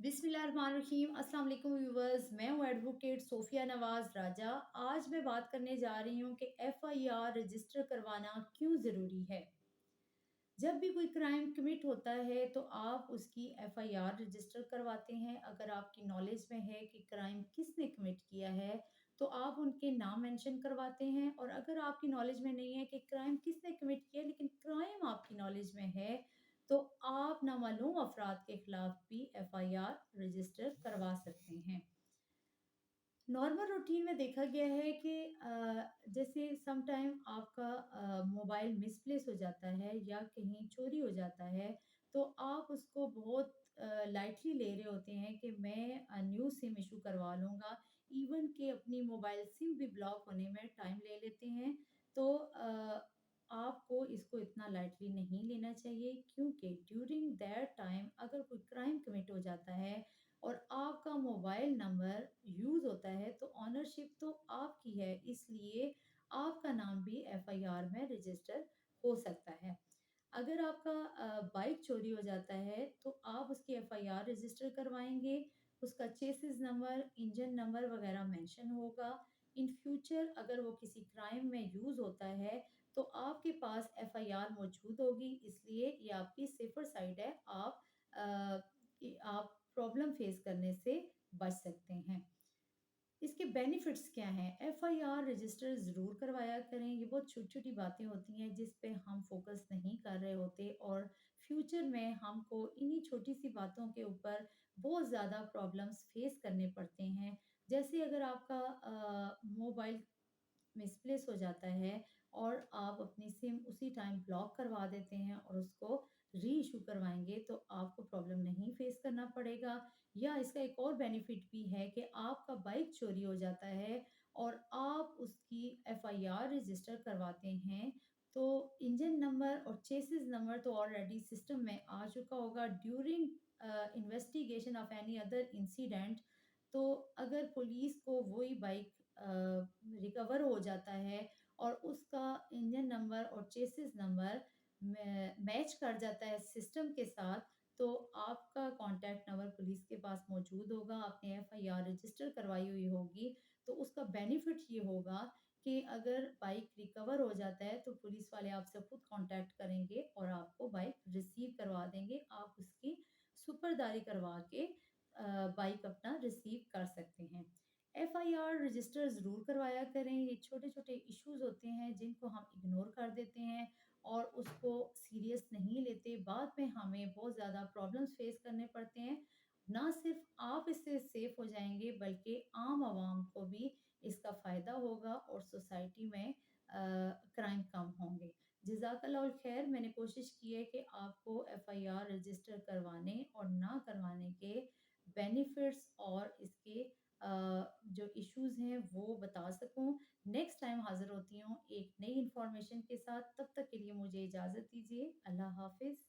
बिस्मिल्लाहिर्रहमानिर्रहीम। अस्सलाम वालेकुम व्यूवर्स, मैं हूँ एडवोकेट सोफिया नवाज राजा। आज मैं बात करने जा रही हूँ कि एफआईआर रजिस्टर करवाना क्यों ज़रूरी है। जब भी कोई क्राइम कमिट होता है तो आप उसकी एफआईआर रजिस्टर करवाते हैं। अगर आपकी नॉलेज में है कि क्राइम किसने कमिट किया है तो आप उनके नाम मेंशन करवाते हैं, और अगर आपकी नॉलेज में नहीं है कि क्राइम किसने कमिट किया लेकिन क्राइम आपकी नॉलेज में है तो आप नामालूम अफराद के खिलाफ भी एफआईआर रजिस्टर करवा सकते हैं। नॉर्मल रूटीन में देखा गया है कि जैसे सम टाइम आपका मोबाइल मिसप्लेस हो जाता है या कहीं चोरी हो जाता है, तो आप उसको बहुत लाइटली ले रहे होते हैं कि मैं न्यू सिम इशू करवा लूँगा। इवन कि अपनी मोबाइल सिम भी ब्लॉक होने में टाइम ले लेते हैं। तो आपको इसको इतना लाइटली नहीं लेना चाहिए, क्योंकि ड्यूरिंग दैट टाइम अगर कोई क्राइम कमिट हो जाता है और आपका मोबाइल नंबर यूज़ होता है तो ऑनरशिप तो आपकी है, इसलिए आपका नाम भी एफआईआर में रजिस्टर हो सकता है। अगर आपका बाइक चोरी हो जाता है तो आप उसकी एफआईआर रजिस्टर करवाएंगे, उसका चेसिस नंबर, इंजन नंबर वगैरह मेंशन होगा। इन फ्यूचर अगर वो किसी क्राइम में यूज़ होता है तो आपके पास एफआईआर मौजूद होगी, इसलिए ये आपकी सेफर साइड है। आप प्रॉब्लम फेस करने से बच सकते हैं। इसके बेनिफिट्स क्या हैं? एफआईआर रजिस्टर ज़रूर करवाया करें। ये बहुत छोटी-छोटी बातें होती हैं जिस पे हम फ़ोकस नहीं कर रहे होते, और फ्यूचर में हमको इन्हीं छोटी-सी बातों के ऊपर बहुत ज़्यादा प्रॉब्लम्स फेस करने पड़ते हैं। जैसे अगर आपका मोबाइल मिसप्लेस हो जाता है और आप अपनी सिम उसी टाइम ब्लॉक करवा देते हैं और उसको री इशू करवाएंगे तो आपको प्रॉब्लम नहीं फेस करना पड़ेगा। या इसका एक और बेनिफिट भी है कि आपका बाइक चोरी हो जाता है और आप उसकी एफआईआर रजिस्टर करवाते हैं, तो इंजन नंबर और चेसिस नंबर तो ऑलरेडी सिस्टम में आ चुका होगा। During investigation of any other incident, तो अगर पुलिस को वही बाइक रिकवर हो जाता है और उसका इंजन नंबर और चेसिस नंबर मैच कर जाता है सिस्टम के साथ, तो आपका कॉन्टैक्ट नंबर पुलिस के पास मौजूद होगा, आपने एफआईआर रजिस्टर करवाई हुई होगी। तो उसका बेनिफिट ये होगा कि अगर बाइक रिकवर हो जाता है तो पुलिस वाले आपसे खुद कॉन्टैक्ट करेंगे और आपको बाइक रिसीव करवा देंगे। आप उसकी सुपुर्दारी करवा के बाइक अपना रिसीव कर सकते हैं। एफआईआर रजिस्टर ज़रूर करवाया करें। ये छोटे-छोटे इश्यूज़ होते हैं जिनको हम इग्नोर कर देते हैं और उसको सीरियस नहीं लेते। बाद में हमें बहुत ज़्यादा प्रॉब्लम्स फेस करने पड़ते हैं। ना सिर्फ आप इससे सेफ हो जाएँगे बल्कि आम आवाम को भी इसका फ़ायदा होगा और सोसाइटी में क्राइम कम होंगे। जज़ाकल्लाहुल खैर। मैंने कोशिश की है कि आपको एफआईआर रजिस्टर करवाने और ना करवाने के बेनिफिट्स और इसके जो इश्यूज़ हैं वो बता सकूँ। नेक्स्ट टाइम हाज़िर होती हूँ एक नई इन्फॉर्मेशन के साथ। तब तक के लिए मुझे इजाज़त दीजिए। अल्लाह हाफ़िज़।